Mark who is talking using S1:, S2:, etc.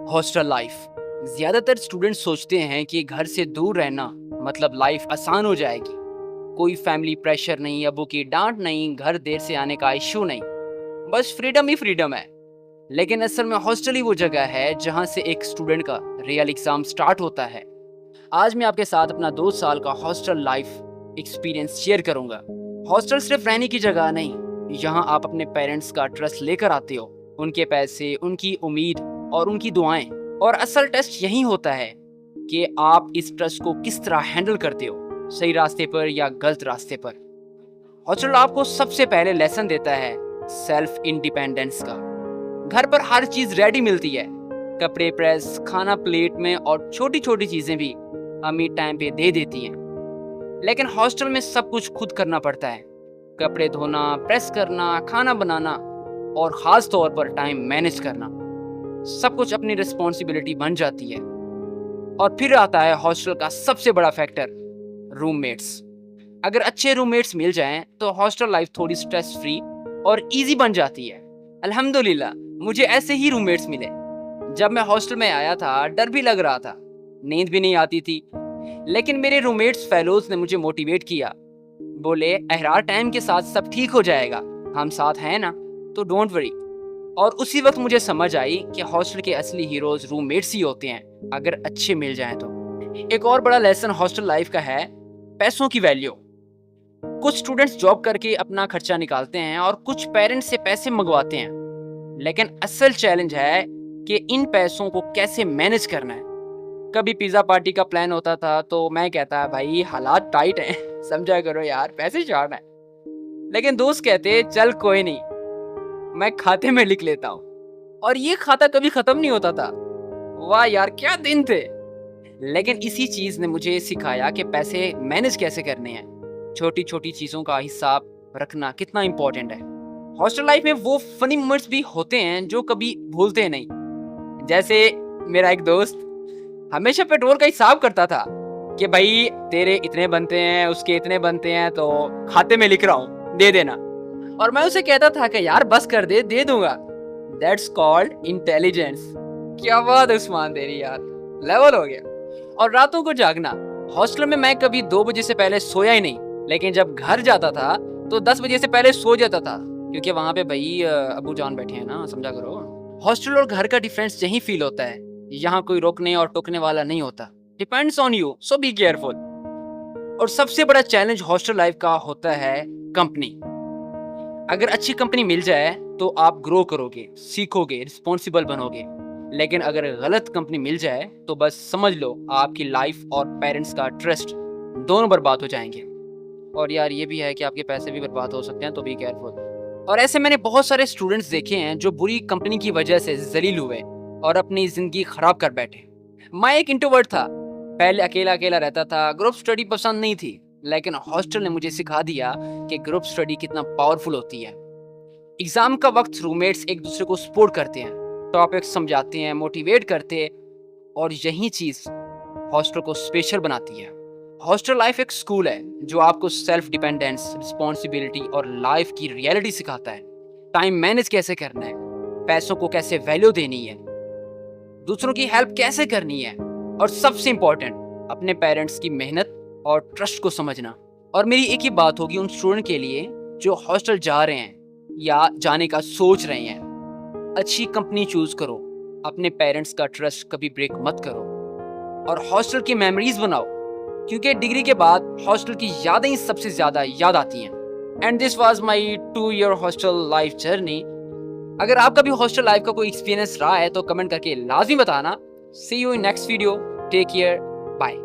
S1: Hostel life. ज्यादातर student सोचते हैं कि घर से दूर रहना मतलब लाइफ आसान हो जाएगी। कोई फैमिली प्रेशर नहीं, अबू की डांट नहीं, घर देर से आने का इश्यू नहीं, बस फ्रीडम ही फ्रीडम है। लेकिन असल में हॉस्टल ही वो जगह है जहां से एक स्टूडेंट का रियल एग्जाम स्टार्ट होता है। आज मैं आपके साथ अपना 2 साल का हॉस्टल लाइफ एक्सपीरियंस शेयर करूंगा। हॉस्टल सिर्फ रहने की जगह नहीं, यहाँ आप अपने पेरेंट्स का ट्रस्ट लेकर आते हो, उनके पैसे, उनकी उम्मीद और उनकी दुआएं। और असल टेस्ट यही होता है कि आप इस ट्रस्ट को किस तरह हैंडल करते हो, सही रास्ते पर या गलत रास्ते पर। हॉस्टल आपको सबसे पहले लेसन देता है सेल्फ इंडिपेंडेंस का। घर पर हर चीज रेडी मिलती है, कपड़े प्रेस, खाना प्लेट में और छोटी छोटी चीजें भी अम्मी टाइम पे दे देती हैं। लेकिन हॉस्टल में सब कुछ खुद करना पड़ता है, कपड़े धोना, प्रेस करना, खाना बनाना और खास तौर पर टाइम मैनेज करना। सब कुछ अपनी रिस्पॉन्सिबिलिटी बन जाती है। और फिर आता है हॉस्टल का सबसे बड़ा फैक्टर, रूममेट्स। अगर अच्छे रूममेट्स मिल जाएं तो हॉस्टल लाइफ थोड़ी स्ट्रेस फ्री और इजी बन जाती है। अल्हम्दुलिल्लाह मुझे ऐसे ही रूममेट्स मिले। जब मैं हॉस्टल में आया था डर भी लग रहा था, नींद भी नहीं आती थी, लेकिन मेरे रूममेट्स फेलोज ने मुझे मोटिवेट किया। बोले अहरार टाइम के साथ सब ठीक हो जाएगा, हम साथ हैं ना, तो डोंट वरी। और उसी वक्त मुझे समझ आई कि हॉस्टल के असली हीरोज रूममेट्स ही होते हैं, अगर अच्छे मिल जाएं तो। एक और बड़ा लेसन हॉस्टल लाइफ का है पैसों की वैल्यू। कुछ स्टूडेंट्स जॉब करके अपना खर्चा निकालते हैं और कुछ पेरेंट्स से पैसे मंगवाते हैं, लेकिन असल चैलेंज है कि इन पैसों को कैसे मैनेज करना है। कभी पिज्जा पार्टी का प्लान होता था तो मैं कहता भाई हालात टाइट हैं, समझा करो यार, पैसे शॉर्ट है। लेकिन दोस्त कहते चल कोई नहीं, मैं खाते में लिख लेता हूँ। और ये खाता कभी खत्म नहीं होता था। वाह यार क्या दिन थे। लेकिन इसी चीज ने मुझे सिखाया कि पैसे मैनेज कैसे करने हैं, छोटी छोटी चीजों का हिसाब रखना कितना इंपॉर्टेंट है। हॉस्टल लाइफ में वो फनी मोमेंट्स भी होते हैं जो कभी भूलते नहीं। जैसे मेरा एक दोस्त हमेशा पेट्रोल का हिसाब करता था कि भाई तेरे इतने बनते हैं, उसके इतने बनते हैं, तो खाते में लिख रहा हूँ, दे देना। और मैं उसे कहता था कि यार बस कर दे दूंगा। That's called intelligence. क्या बात है उस्मान तेरी यार, लेवल हो गया। और रातों को जागना। हॉस्टल में मैं कभी 2 बजे से पहले सोया ही नहीं, लेकिन जब घर जाता था तो 10 बजे से पहले सो जाता था, क्योंकि वहां पे भाई अबू जान बैठे हैं ना, समझा करो। हॉस्टल और घर का डिफरेंस यही फील होता है, यहाँ कोई रोकने और टोकने वाला नहीं होता। Depends on you, so be careful. और सबसे बड़ा चैलेंज हॉस्टल लाइफ का होता है कंपनी। अगर अच्छी कंपनी मिल जाए तो आप ग्रो करोगे, सीखोगे, रिस्पॉन्सिबल बनोगे। लेकिन अगर गलत कंपनी मिल जाए तो बस समझ लो आपकी लाइफ और पेरेंट्स का ट्रस्ट दोनों बर्बाद हो जाएंगे। और यार ये भी है कि आपके पैसे भी बर्बाद हो सकते हैं, तो बी केयरफुल। और ऐसे मैंने बहुत सारे स्टूडेंट्स देखे हैं जो बुरी कंपनी की वजह से जलील हुए और अपनी जिंदगी खराब कर बैठे। मैं एक इंट्रोवर्ट था, पहले अकेला अकेला रहता था, ग्रुप स्टडी पसंद नहीं थी, लेकिन हॉस्टल ने मुझे सिखा दिया कि ग्रुप स्टडी कितना पावरफुल होती है। एग्जाम का वक्त रूममेट्स एक दूसरे को सपोर्ट करते हैं, टॉपिक्स समझाते हैं, मोटिवेट करते हैं, और यही चीज हॉस्टल को स्पेशल बनाती है। हॉस्टल लाइफ एक स्कूल है जो आपको सेल्फ डिपेंडेंस, रिस्पॉन्सिबिलिटी और लाइफ की रियलिटी सिखाता है। टाइम मैनेज कैसे करना है, पैसों को कैसे वैल्यू देनी है, दूसरों की हेल्प कैसे करनी है, और सबसे इंपॉर्टेंट अपने पेरेंट्स की मेहनत और ट्रस्ट को समझना। और मेरी एक ही बात होगी उन स्टूडेंट के लिए जो हॉस्टल जा रहे हैं या जाने का सोच रहे हैं, अच्छी कंपनी चूज करो, अपने पेरेंट्स का ट्रस्ट कभी ब्रेक मत करो, और हॉस्टल की मेमोरीज बनाओ, क्योंकि डिग्री के बाद हॉस्टल की यादें सबसे ज्यादा याद आती हैं। And this was my 2 year hostel life journey. अगर आपका भी हॉस्टल लाइफ का कोई एक्सपीरियंस रहा है तो कमेंट करके लाजमी बताना। See you in next video, take care, bye.